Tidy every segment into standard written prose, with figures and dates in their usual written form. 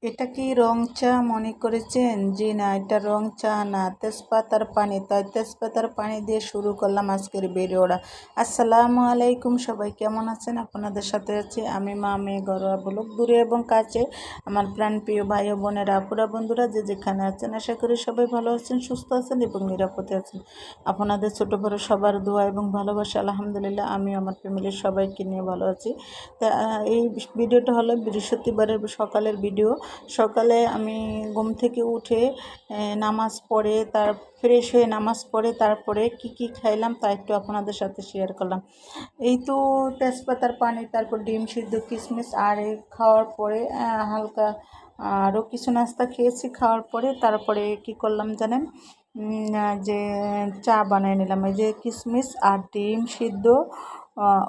এটা কি রং চা মনে করেছেন? জি না, এটা রং চা না, তেজপাতার পানি। তাই তেজপাতার পানি দিয়ে শুরু করলাম আজকের ভিডিওটা। আসসালামু আলাইকুম, সবাই কেমন আছেন? আপনাদের সাথে আছি আমি মামি ঘরোয়া ব্লগ। দূরে এবং কাছে আমার প্রাণপ্রিয় ভাই ও বোনেরা, আপুরা, বন্ধুরা যে যেখানে আছেন, আশা করি সবাই ভালো আছেন, সুস্থ আছেন এবং নিরাপদে আছেন। আপনাদের ছোটো বড়ো সবার দোয়া এবং ভালোবাসা আলহামদুলিল্লাহ আমি আমার ফ্যামিলির সবাইকে নিয়ে ভালো আছি। তা এই ভিডিওটা হলো বৃহস্পতিবারের সকালের ভিডিও। সকালে আমি ঘুম থেকে উঠে নামাজ পড়ে ফ্রেশ হয়ে নামাজ পড়ে তারপরে কি খাইলাম তা একটু আপনাদের সাথে শেয়ার করলাম। এই তো তেজপাতার পানি, তারপর ডিম সিদ্ধ, কিশমিশ আর এই খাওয়ার পরে হালকা আরও কিছু নাস্তা খেয়েছি। খাওয়ার পরে তারপরে কি করলাম জানেন, যে চা বানিয়ে নিলাম। এই যে কিশমিশ আর ডিম সিদ্ধ,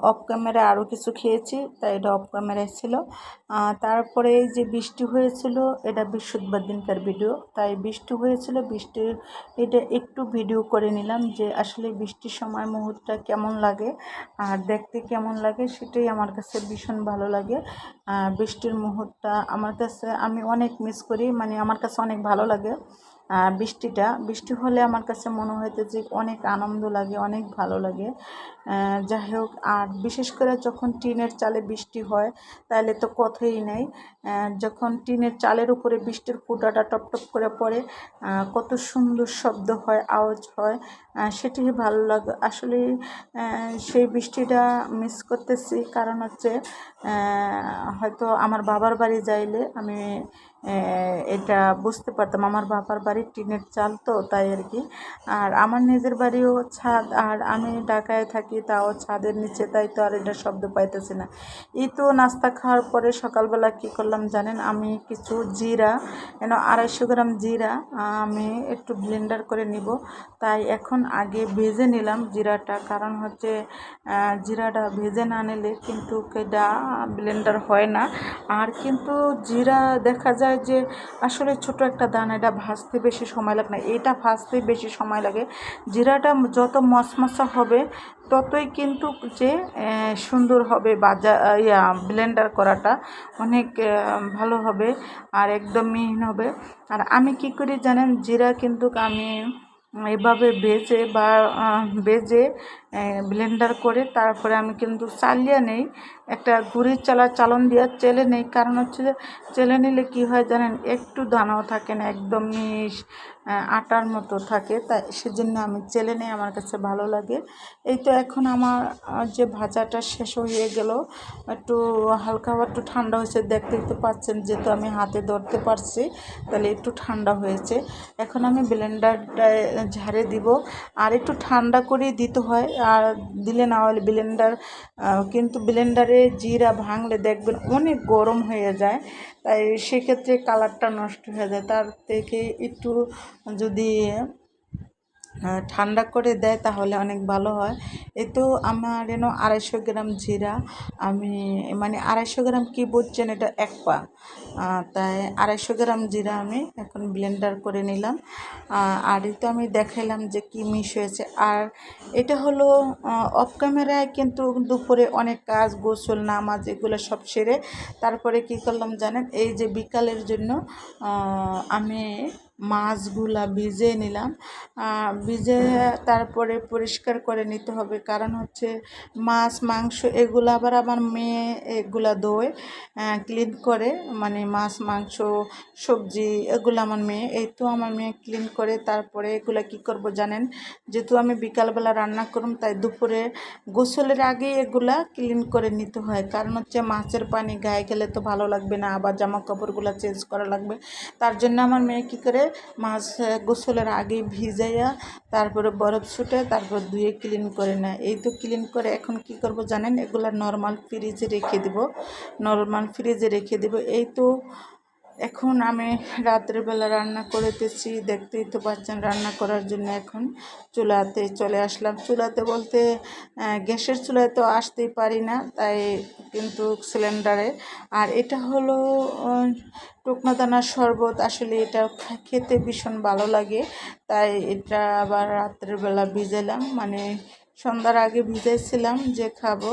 অফ ক্যামেরা আরও কিছু খেয়েছি, তাই এটা অফ ক্যামেরায় ছিল। তারপরে এই যে বৃষ্টি হয়েছিল, এটা বৃহস্পতিবার দিনকার ভিডিও। তাই বৃষ্টি হয়েছিল, বৃষ্টির এটা একটু ভিডিও করে নিলাম যে আসলে বৃষ্টির সময় মুহূর্তটা কেমন লাগে আর দেখতে কেমন লাগে, সেটাই আমার কাছে ভীষণ ভালো লাগে। বৃষ্টির মুহূর্তটা আমার কাছে আমি অনেক মিস করি, মানে আমার কাছে অনেক ভালো লাগে। বৃষ্টি হলে আমার কাছে মনে হইতে যে অনেক আনন্দ লাগে, অনেক ভালো লাগে। যাই হোক, আর বিশেষ করে যখন টিনের চালে বৃষ্টি হয় তাহলে তো কথাই নেই। যখন টিনের চালের উপরে বৃষ্টির ফোঁটাটা টপটপ করে পড়ে, কত সুন্দর শব্দ হয়, আওয়াজ হয়, সেটি ভালো লাগে আসলে। সেই বৃষ্টিটা মিস করতেছি, কারণ হচ্ছে হয়তো আমার বাবার বাড়ি যাইলে আমি এটা বুঝতে পারতাম। আমার বাবার বাড়ির টিনের চাল তো, তাই আর কি। আর আমার নিজের বাড়িও ছাদ, আর আমি ঢাকায় থাকি, তাও ছাদের নিচে, তাই তো আর এটা শব্দ পাইতেছি না। এই তো নাস্তা খাওয়ার পরে সকালবেলা কি করলাম জানেন, আমি কিছু জিরা, 250 গ্রাম জিরা আমি একটু ব্লেন্ডার করে নিব। তাই এখন আগে ভেজে নিলাম জিরাটা, কারণ হচ্ছে জিরাটা ভেজে না নিলে কিন্তু এটা ব্লেন্ডার হয় না। আর কিন্তু জিরা দেখা যায় যে আসলে ছোট একটা দানা, এটা ভাজতে বেশি সময় লাগে না, এটা ভাজতে বেশি সময় লাগে। জিরাটা যত মশমশা হবে ততই কিন্তু যে সুন্দর হবে, ব্লেন্ডার করাটা অনেক ভালো হবে আর একদম মিহিন হবে। আর আমি কি করি জানেন, জিরা কিন্তু আমি এভাবে বেজে ব্লেন্ডার করে তারপরে আমি কিন্তু চালিয়ে নেই, একটা গুঁড়ির চালন দিয়ে চেলে নেই। কারণ হচ্ছে যে চেলে নিলে কী হয় জানেন, একটু দানাও থাকে না, একদম মিশ আটার মতো থাকে, তাই সেজন্য আমি চেলে নেই, আমার কাছে ভালো লাগে। এই তো এখন আমার যে ভাজাটা শেষ হয়ে গেল, একটু হালকা একটু ঠান্ডা হয়েছে, দেখতেই তো পাচ্ছেন, যেহেতু আমি হাতে ধরতে পারছি তাহলে একটু ঠান্ডা হয়েছে। এখন আমি ব্লেন্ডারটায় ঝাড়ে দিব, আর একটু ঠান্ডা করে দিতে হয়, আর দিলে না হলে কিন্তু ব্লেন্ডারে জিরা ভাঙলে দেখবেন অনেক গরম হয়ে যায়, তাই সেক্ষেত্রে কালারটা নষ্ট হয়ে যায়। তার থেকে একটু যদি ঠান্ডা করে দেয় তাহলে অনেক ভালো হয়। এই তো আমার 250 গ্রাম জিরা, আমি মানে 250 গ্রাম কী বলছেন, এটা এক পা, তাই 250 গ্রাম জিরা আমি এখন ব্লেন্ডার করে নিলাম। আর এই তো আমি দেখাইলাম যে কী মিশ হয়েছে। আর এটা হলো অফ ক্যামেরায়, কিন্তু দুপুরে অনেক কাজ, গোসল, নামাজ এগুলো সব সেরে তারপরে কি করলাম জানেন, এই যে বিকালের জন্য আমি মাছগুলা ভিজিয়ে নিলাম। ভিজে তারপরে পরিষ্কার করে নিতে হবে, কারণ হচ্ছে মাছ মাংস এগুলো আবার আমার মেয়ে এগুলা ধোয়, ক্লিন করে, মানে মাছ মাংস সবজি এগুলো আমার মেয়ে। এই তো আমার মেয়ে ক্লিন করে তারপরে এগুলো কি করব জানেন, যেহেতু আমি বিকালবেলা রান্না করুম, তাই দুপুরে গোসলের আগে এগুলা ক্লিন করে নিতে হয়। কারণ হচ্ছে মাছের পানি গায়ে গেলে তো ভালো লাগবে না, আবার জামা কাপড়গুলো চেঞ্জ করা লাগবে। তার জন্য আমার মেয়ে কী করে, মাছ গোসলের আগে ভিজাইয়া তারপরে বরফ ছুটে তারপর ধুয়ে ক্লিন করে নেয়। এই তো ক্লিন করে এখন কি করব জানেন, এগুলো নর্মাল ফ্রিজে রেখে দেব। এই তো এখন আমি রাত্রেবেলা রান্না করতেছি, দেখতেই তো পাচ্ছেন। রান্না করার জন্য এখন চুলাতে চলে আসলাম। চুলাতে বলতে গ্যাসের চুলায় তো আসতেই পারি না, তাই কিন্তু সিলিন্ডারে। আর এটা হলো টুকনা দানার শরবত, আসলে এটা খেতে ভীষণ ভালো লাগে, তাই এটা আবার রাত্রেবেলা ভিজালাম, মানে সন্ধ্যার আগে ভিজাইছিলাম যে খাবো।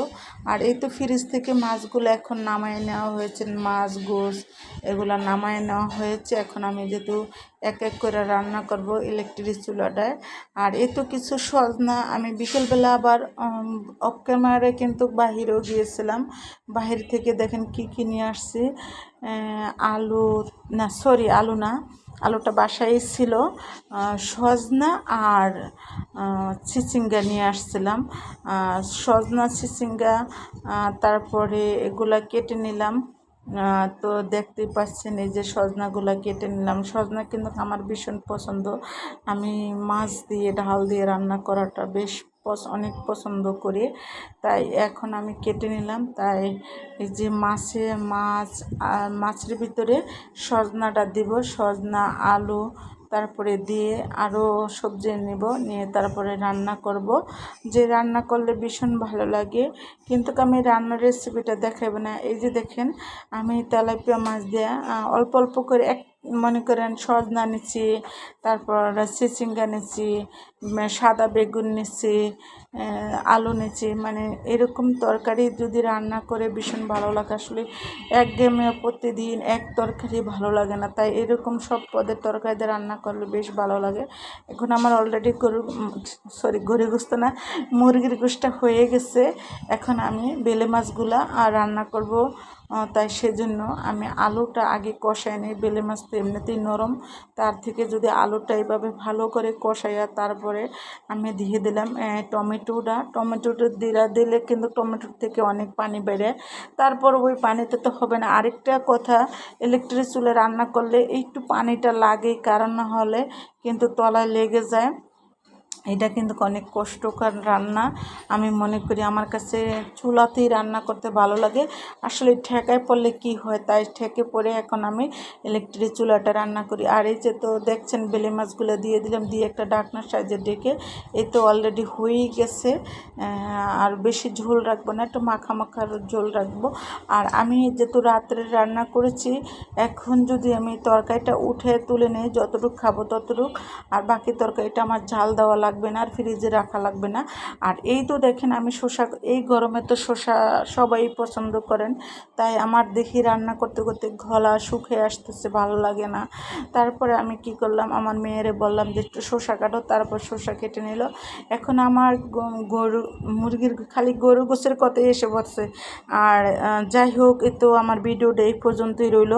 আর এই তো ফ্রিজ থেকে মাছগুলো এখন নামায় নেওয়া হয়েছে, মাছ গোস এগুলো নামায় নেওয়া হয়েছে। এখন আমি যেহেতু এক এক করে রান্না করব ইলেকট্রিক চুলাটায়। আর এই তো কিছু সজনা আমি বিকেলবেলা আবার অফ ক্যামেরায় কিন্তু বাহিরেও গিয়েছিলাম। বাহির থেকে দেখেন কি নিয়ে আসছি, আলু না সরি আলু না, আলুটা বাসায় ছিল, সজনা আর চিচিঙ্গা নিয়ে আসছিলাম। সজনা চিচিঙ্গা তারপরে এগুলা কেটে নিলাম। তো দেখতেই পাচ্ছেন এই যে সজনাগুলো কেটে নিলাম। সজনা কিন্তু আমার ভীষণ পছন্দ, আমি মাছ দিয়ে ঢাল দিয়ে রান্না করাটা বেশ অনেক পছন্দ করি। তাই এখন আমি কেটে নিলাম। তাই এই যে মাছের ভিতরে সজনাটা দিব, সজনা আলু তারপরে দিয়ে আরও সবজি নিয়ে তারপরে রান্না করব। যে রান্না করলে ভীষণ ভালো লাগে, কিন্তু আমি রান্নার রেসিপিটা দেখাবো না। এই যে দেখেন আমি তেলাপিয়া মাছ দিয়ে অল্প অল্প করে মনে করেন সজনা নিচ্ছি, তারপর চিচিঙ্গা নিচ্ছি, সাদা বেগুন নিচ্ছি, আলু নিচ্ছি। মানে এরকম তরকারি যদি রান্না করে ভীষণ ভালো লাগে। আসলে একঘেয়েমি প্রতিদিন এক তরকারি ভালো লাগে না, তাই এরকম সব পদের তরকারিতে রান্না করলে বেশ ভালো লাগে। এখন আমার অলরেডি গরুর গোশত না, মুরগির গোশতটা হয়ে গেছে। এখন আমি বেলে মাছগুলা রান্না করব। তাই সেজন্য আমি আলুটা আগে কষাই নিই। বেলে মাছ তো এমনিতেই নরম, তার থেকে যদি আলুটা এইভাবে ভালো করে কষাইয়া তারপরে আমি দিয়ে দিলাম টমেটোটা দিলে কিন্তু টমেটোর থেকে অনেক পানি বেড়ে। তারপর ওই পানিতে তো হবে না। আরেকটা কথা, ইলেকট্রিক চুলে রান্না করলে একটু পানিটা লাগেই, কারণ না হলে কিন্তু তলায় লেগে যায়। এটা কিন্তু অনেক কষ্টকর রান্না। আমি মনে করি আমার কাছে চুলাতেই রান্না করতে ভালো লাগে। আসলে ঠেকায় পড়লে কি হয়, তাই ঠেকে পড়ে এখন আমি ইলেকট্রিক চুলাটা রান্না করি। আর এই যে তো দেখছেন বেলে মাছগুলো দিয়ে দিলাম, দিয়ে একটা ঢাকনার সাহায্যে ডেকে এই তো অলরেডি হয়েই গেছে। আর বেশি ঝোল রাখবো না, একটু মাখার ঝোল রাখবো। আর আমি যেহেতু রাত্রে রান্না করেছি, এখন যদি আমি তরকারিটা উঠে তুলে নিই, যতটুকু খাবো ততটুক, আর বাকি তরকারিটা আমার ঝাল দেওয়া লাগবে না আর ফ্রিজে রাখা লাগবে না। আর এই তো দেখেন আমি এই গরমে তো শসা সবাই পছন্দ করেন, তাই আমার দেখি রান্না করতে করতে গলা শুকিয়ে আসতেছে, ভালো লাগে না। তারপরে আমি কি করলাম, আমার মেয়েরে বললাম যে একটু শসা কাটো, তারপর শসা কেটে নিল। এখন আমার মুরগির খালি গরু গোছের কথাই এসে পড়ছে। আর যাই হোক, এ তো আমার ভিডিওটা এই পর্যন্তই রইল।